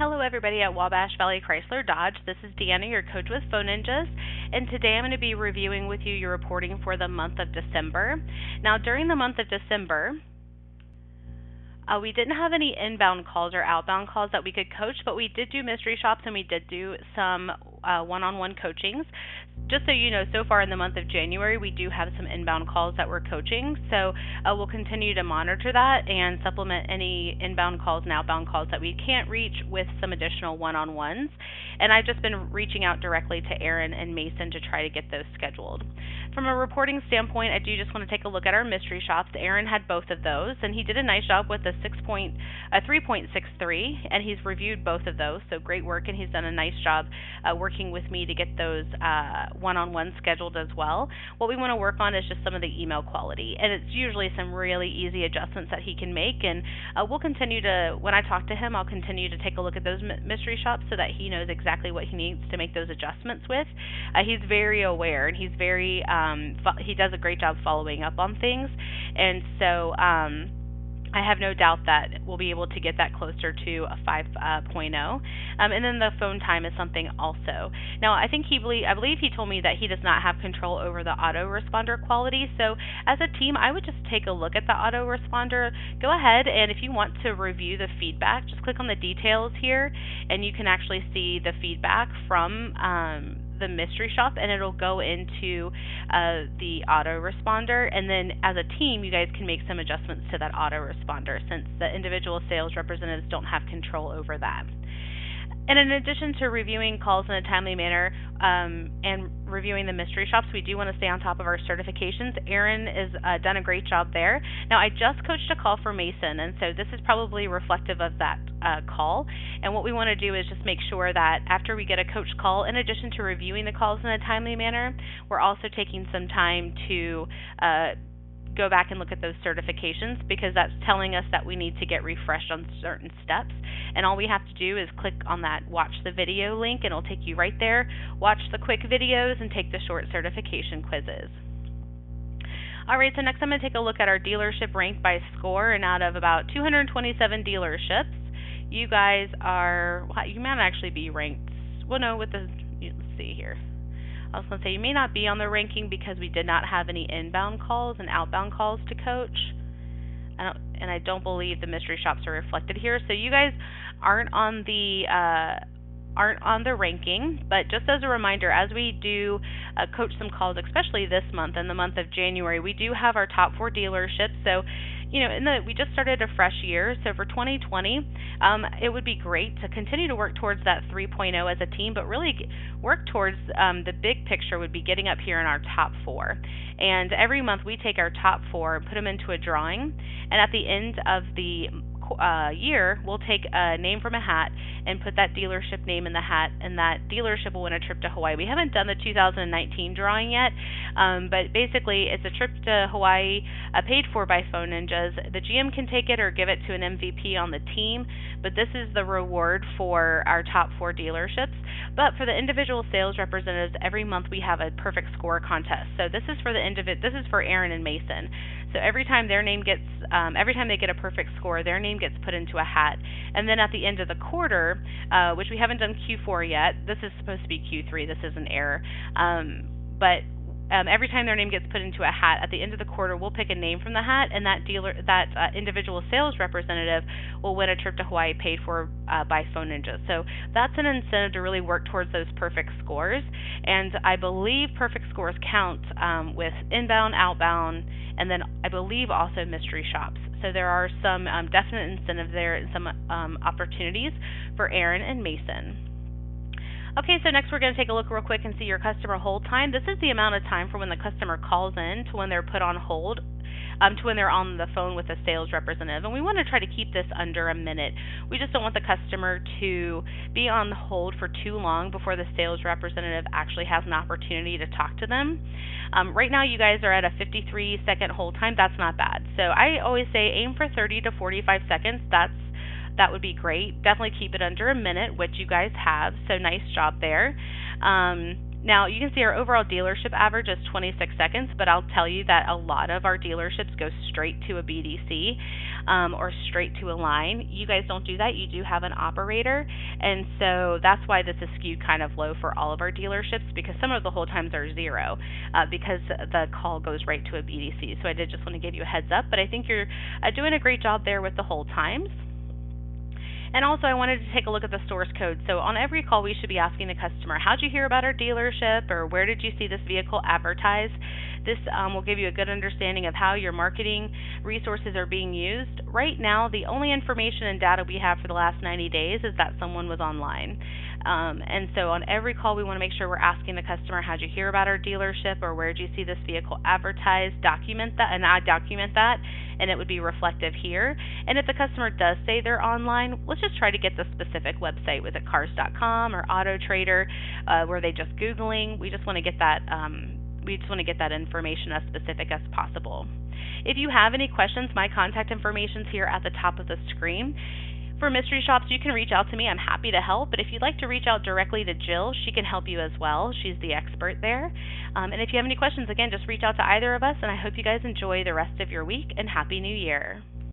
Hello, everybody at Wabash Valley Chrysler Dodge. This is Deanna, your coach with Phone Ninjas, and today I'm going to be reviewing with you your reporting for the month of December. Now, during the month of December, we didn't have any inbound calls or outbound calls that we could coach, but we did do mystery shops and we did do some one-on-one coachings. Just so you know, so far in the month of January, we do have some inbound calls that we're coaching, so we'll continue to monitor that and supplement any inbound calls and outbound calls that we can't reach with some additional one-on-ones. And I've just been reaching out directly to Aaron and Mason to try to get those scheduled. From a reporting standpoint, I do just want to take a look at our mystery shops. Aaron had both of those, and he did a nice job with a 3.63, and he's reviewed both of those, so great work, and he's done a nice job working with me to get those one-on-one scheduled as well. What we want to work on is just some of the email quality, and it's usually some really easy adjustments that he can make, and we'll continue to, when I talk to him, I'll continue to take a look at those mystery shops so that he knows exactly what he needs to make those adjustments with. He's very aware, and he's very, he does a great job following up on things, and so I have no doubt that we'll be able to get that closer to a 5.0. And then the phone time is something also. Now, I believe he told me that he does not have control over the autoresponder quality. So as a team, I would just take a look at the autoresponder. Go ahead, and if you want to review the feedback, just click on the details here, and you can actually see the feedback from the mystery shop, and it'll go into the autoresponder, and then as a team you guys can make some adjustments to that autoresponder since the individual sales representatives don't have control over that. And in addition to reviewing calls in a timely manner and reviewing the mystery shops, we do want to stay on top of our certifications. Aaron has done a great job there. Now, I just coached a call for Mason, and so this is probably reflective of that call. And what we want to do is just make sure that after we get a coach call, in addition to reviewing the calls in a timely manner, we're also taking some time to go back and look at those certifications, because that's telling us that we need to get refreshed on certain steps. And all we have to do is click on that watch the video link, and it'll take you right there. Watch the quick videos and take the short certification quizzes. Alright, so next I'm going to take a look at our dealership ranked by score, and out of about 227 dealerships, you guys are, you might actually be ranked, well no, with the, let's see here. I was going to say you may not be on the ranking because we did not have any inbound calls and outbound calls to coach. I don't believe the mystery shops are reflected here. So you guys aren't on the ranking, but just as a reminder, as we do coach some calls, especially this month, in the month of January, we do have our top 4 dealerships. So, you know, we just started a fresh year, so for 2020, it would be great to continue to work towards that 3.0 as a team, but really work towards the big picture would be getting up here in our top 4. And every month we take our top 4 and put them into a drawing, and at the end of the year, we'll take a name from a hat and put that dealership name in the hat, and that dealership will win a trip to Hawaii. We haven't done the 2019 drawing yet, but basically it's a trip to Hawaii paid for by Phone Ninjas. The GM can take it or give it to an MVP on the team, but this is the reward for our top 4 dealerships. But for the individual sales representatives, every month we have a perfect score contest. So this is for this is for Aaron and Mason. So every time their name gets, every time they get a perfect score, their name gets put into a hat. And then at the end of the quarter, which we haven't done Q4 yet, this is supposed to be Q3, this is an error, but every time their name gets put into a hat, at the end of the quarter, we'll pick a name from the hat, and that individual sales representative will win a trip to Hawaii paid for by Phone Ninja. So that's an incentive to really work towards those perfect scores, and I believe perfect scores count with inbound, outbound, and then I believe also mystery shops. So there are some definite incentives there and some opportunities for Aaron and Mason. Okay, so next we're going to take a look real quick and see your customer hold time. This is the amount of time from when the customer calls in to when they're put on hold, to when they're on the phone with a sales representative. And we want to try to keep this under a minute. We just don't want the customer to be on hold for too long before the sales representative actually has an opportunity to talk to them. Right now you guys are at a 53-second hold time. That's not bad. So I always say aim for 30 to 45 seconds. That would be great. Definitely keep it under a minute, which you guys have, so nice job there. Now, you can see our overall dealership average is 26 seconds, but I'll tell you that a lot of our dealerships go straight to a BDC. or straight to a line. You guys don't do that. You do have an operator, and so that's why this is skewed kind of low for all of our dealerships, because some of the hold times are zero because the call goes right to a BDC. So I did just want to give you a heads up, but I think you're doing a great job there with the hold times. And also, I wanted to take a look at the source code. So on every call, we should be asking the customer, how'd you hear about our dealership, or where did you see this vehicle advertised? This will give you a good understanding of how your marketing resources are being used. Right now, the only information and data we have for the last 90 days is that someone was online. And so on every call, we want to make sure we're asking the customer, how'd you hear about our dealership, or where did you see this vehicle advertised? Document that, and I document that, and it would be reflective here. And if the customer does say they're online, let's just try to get the specific website. Was it cars.com or AutoTrader? Were they just Googling? We just want to get that. We just want to get that information as specific as possible. If you have any questions, my contact information is here at the top of the screen. For mystery shops, you can reach out to me. I'm happy to help. But if you'd like to reach out directly to Jill, she can help you as well. She's the expert there. And if you have any questions, again, just reach out to either of us. And I hope you guys enjoy the rest of your week, and Happy New Year.